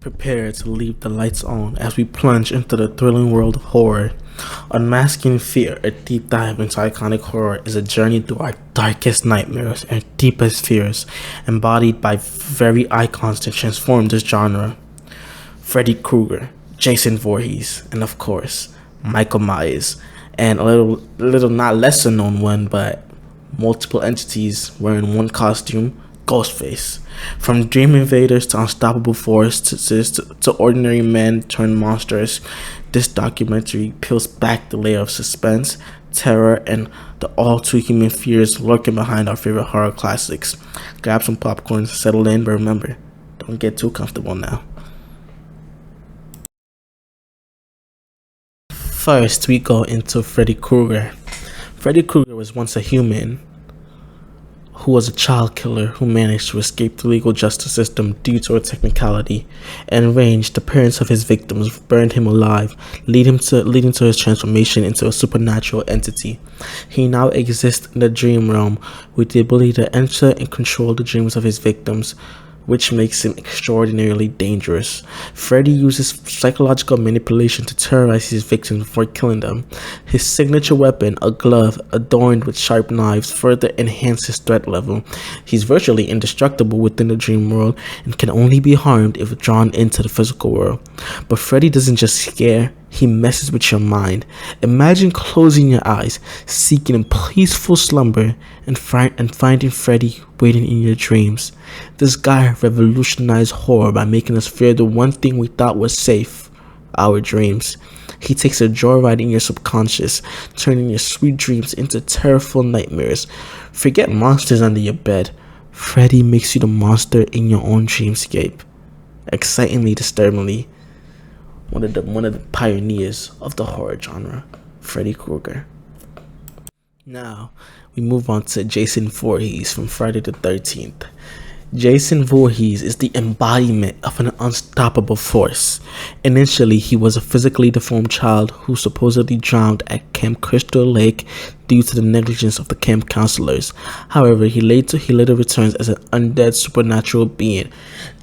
Prepare to leave the lights on as we plunge into the thrilling world of horror. Unmasking Fear, a deep dive into iconic horror, is a journey through our darkest nightmares and deepest fears, embodied by very icons that transformed this genre. Freddy Krueger, Jason Voorhees, and of course, Michael Myers, and a little not lesser known one, but multiple entities wearing one costume, Ghostface. From dream invaders to unstoppable forces to ordinary men turned monsters, this documentary peels back the layer of suspense, terror, and the all too human fears lurking behind our favorite horror classics. Grab some popcorn, settle in, but remember, don't get too comfortable now. First, we go into Freddy Krueger. Freddy Krueger was once a human who was a child killer who managed to escape the legal justice system due to a technicality. Enraged, the parents of his victims burned him alive, leading to his transformation into a supernatural entity. He now exists in the dream realm with the ability to enter and control the dreams of his victims, which makes him extraordinarily dangerous. Freddy uses psychological manipulation to terrorize his victims before killing them. His signature weapon, a glove adorned with sharp knives, further enhances his threat level. He's virtually indestructible within the dream world and can only be harmed if drawn into the physical world. But Freddy doesn't just scare, he messes with your mind. Imagine closing your eyes, seeking a peaceful slumber, and finding Freddy waiting in your dreams. This guy revolutionized horror by making us fear the one thing we thought was safe, our dreams. He takes a joyride in your subconscious, turning your sweet dreams into terrible nightmares. Forget monsters under your bed. Freddy makes you the monster in your own dreamscape. Excitingly, disturbingly, one of the pioneers of the horror genre, Freddy Krueger. Now, we move on to Jason Voorhees from Friday the 13th. Jason Voorhees is the embodiment of an unstoppable force. Initially, he was a physically deformed child who supposedly drowned at Camp Crystal Lake due to the negligence of the camp counselors. However, he later returns as an undead supernatural being.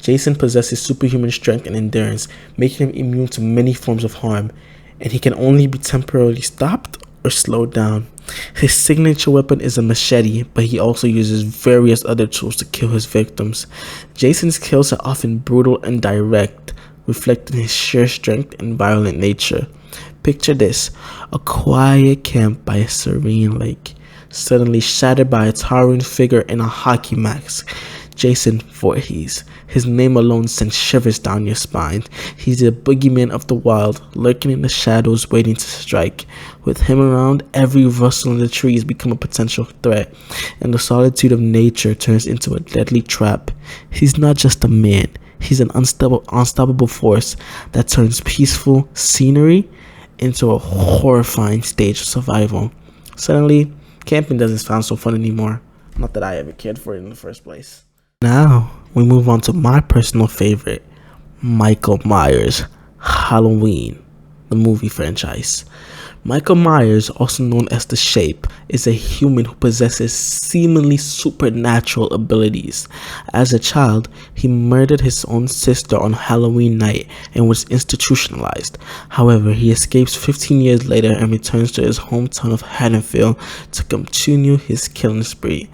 Jason possesses superhuman strength and endurance, making him immune to many forms of harm, and he can only be temporarily stopped or slowed down. His signature weapon is a machete, but he also uses various other tools to kill his victims. Jason's kills are often brutal and direct, reflecting his sheer strength and violent nature. Picture this: a quiet camp by a serene lake, suddenly shattered by a towering figure in a hockey mask. Jason Voorhees. His name alone sends shivers down your spine. He's a boogeyman of the wild, lurking in the shadows waiting to strike. With him around, every rustle in the trees becomes a potential threat, and the solitude of nature turns into a deadly trap. He's not just a man, he's an unstoppable force that turns peaceful scenery into a horrifying stage of survival. Suddenly, camping doesn't sound so fun anymore. Not that I ever cared for it in the first place. Now, we move on to my personal favorite, Michael Myers, Halloween, the movie franchise. Michael Myers, also known as The Shape, is a human who possesses seemingly supernatural abilities. As a child, he murdered his own sister on Halloween night and was institutionalized. However, he escapes 15 years later and returns to his hometown of Haddonfield to continue his killing spree.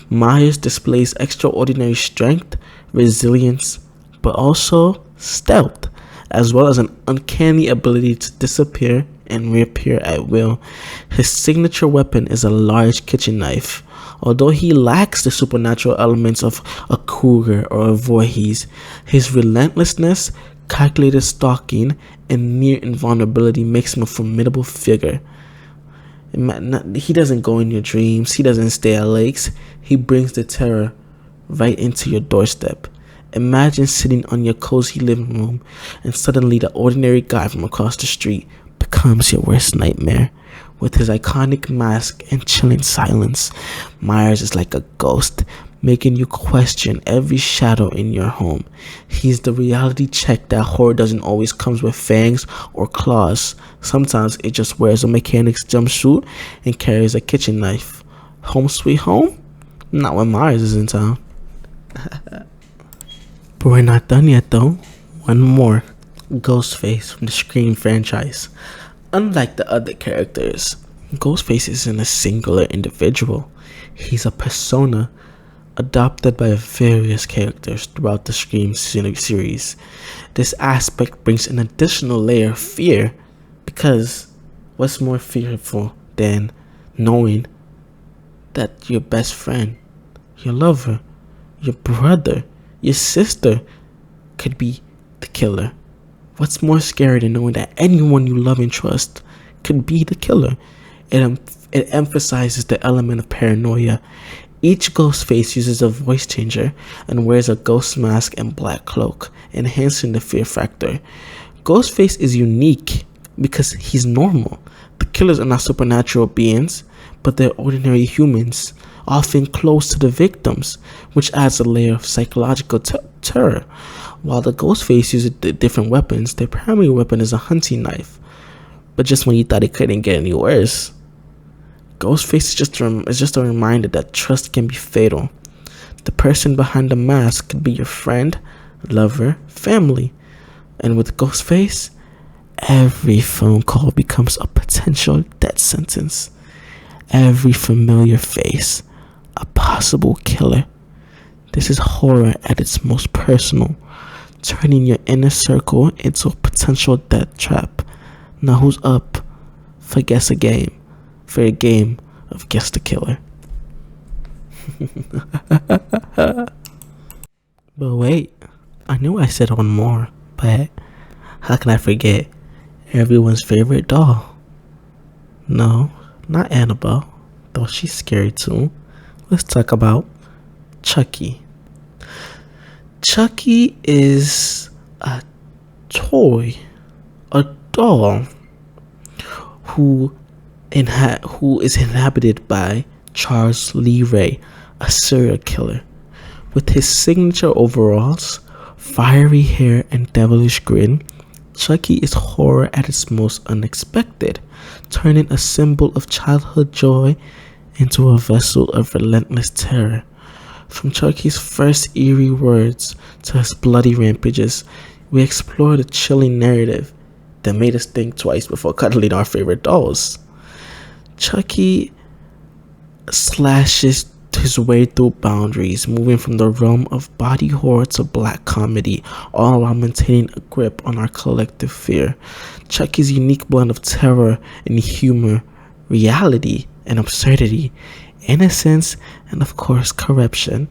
Myers displays extraordinary strength, resilience, but also stealth, as well as an uncanny ability to disappear and reappear at will. His signature weapon is a large kitchen knife. Although he lacks the supernatural elements of a Krueger or a Voorhees, his relentlessness, calculated stalking, and near invulnerability makes him a formidable figure. He doesn't go in your dreams, he doesn't stay at lakes, he brings the terror right into your doorstep. Imagine sitting on your cozy living room and suddenly the ordinary guy from across the street becomes your worst nightmare. With his iconic mask and chilling silence, Myers is like a ghost, making you question every shadow in your home. He's the reality check that horror doesn't always come with fangs or claws. Sometimes it just wears a mechanic's jumpsuit and carries a kitchen knife. Home sweet home? Not when Myers is in town. But we're not done yet though. One more. Ghostface from the Scream franchise. Unlike the other characters, Ghostface isn't a singular individual. He's a persona adopted by various characters throughout the Scream series. This aspect brings an additional layer of fear, because what's more fearful than knowing that your best friend, your lover, your brother, your sister could be the killer? What's more scary than knowing that anyone you love and trust could be the killer? It emphasizes the element of paranoia. Each Ghostface uses a voice changer and wears a ghost mask and black cloak, enhancing the fear factor. Ghostface is unique because he's normal. The killers are not supernatural beings, but they're ordinary humans, often close to the victims, which adds a layer of psychological terror. While the Ghostface uses different weapons, their primary weapon is a hunting knife. But just when you thought it couldn't get any worse, Ghostface is just a reminder that trust can be fatal. The person behind the mask could be your friend, lover, family. And with Ghostface, every phone call becomes a potential death sentence. Every familiar face, a possible killer. This is horror at its most personal, turning your inner circle into a potential death trap. Now who's up for a game of Guess the Killer? But wait, I knew I said one more, but how can I forget everyone's favorite doll? No, not Annabelle, though she's scary too. Let's talk about Chucky. Chucky is a toy, a doll who is inhabited by Charles Lee Ray, a serial killer. With his signature overalls, fiery hair, and devilish grin, Chucky is horror at its most unexpected, turning a symbol of childhood joy into a vessel of relentless terror. From Chucky's first eerie words to his bloody rampages, we explore the chilling narrative that made us think twice before cuddling our favorite dolls. Chucky slashes his way through boundaries, moving from the realm of body horror to black comedy, all while maintaining a grip on our collective fear. Chucky's unique blend of terror and humor, reality and absurdity, innocence and of course corruption,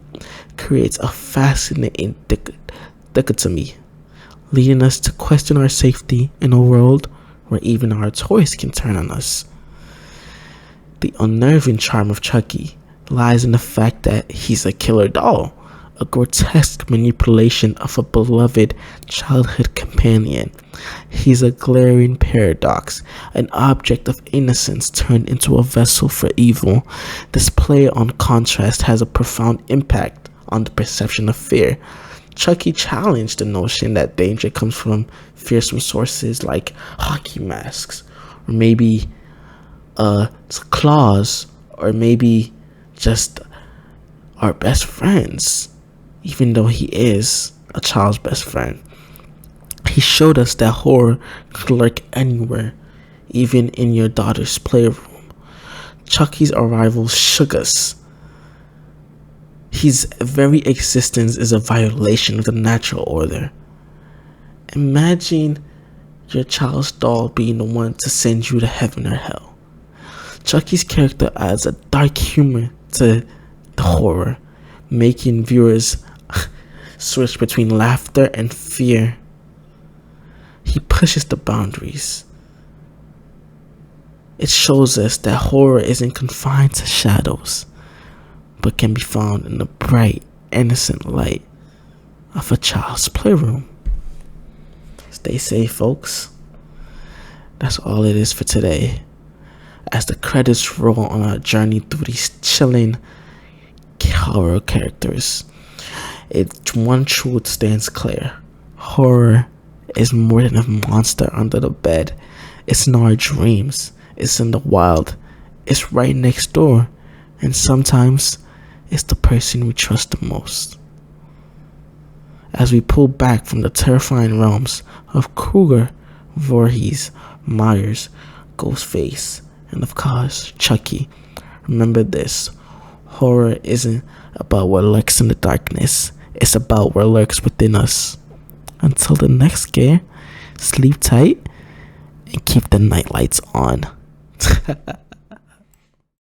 creates a fascinating dichotomy, leading us to question our safety in a world where even our toys can turn on us. The unnerving charm of Chucky lies in the fact that he's a killer doll, a grotesque manipulation of a beloved childhood companion. He's a glaring paradox, an object of innocence turned into a vessel for evil. This play on contrast has a profound impact on the perception of fear. Chucky challenged the notion that danger comes from fearsome sources like hockey masks, or maybe claws, or maybe just our best friends, even though he is a child's best friend. He showed us that horror could lurk anywhere, even in your daughter's playroom. Chucky's arrival shook us. His very existence is a violation of the natural order. Imagine your child's doll being the one to send you to heaven or hell. Chucky's character adds a dark humor to the horror, making viewers switch between laughter and fear. He pushes the boundaries. It shows us that horror isn't confined to shadows, but can be found in the bright, innocent light of a child's playroom. Stay safe, folks. That's all it is for today. As the credits roll on our journey through these chilling horror characters, one truth stands clear. Horror is more than a monster under the bed. It's in our dreams. It's in the wild. It's right next door. And sometimes it's the person we trust the most. as we pull back from the terrifying realms of Krueger, Voorhees, Myers, Ghostface, and of course, Chucky. Remember this: horror isn't about what lurks in the darkness, it's about what lurks within us. Until the next scare, sleep tight and keep the night lights on.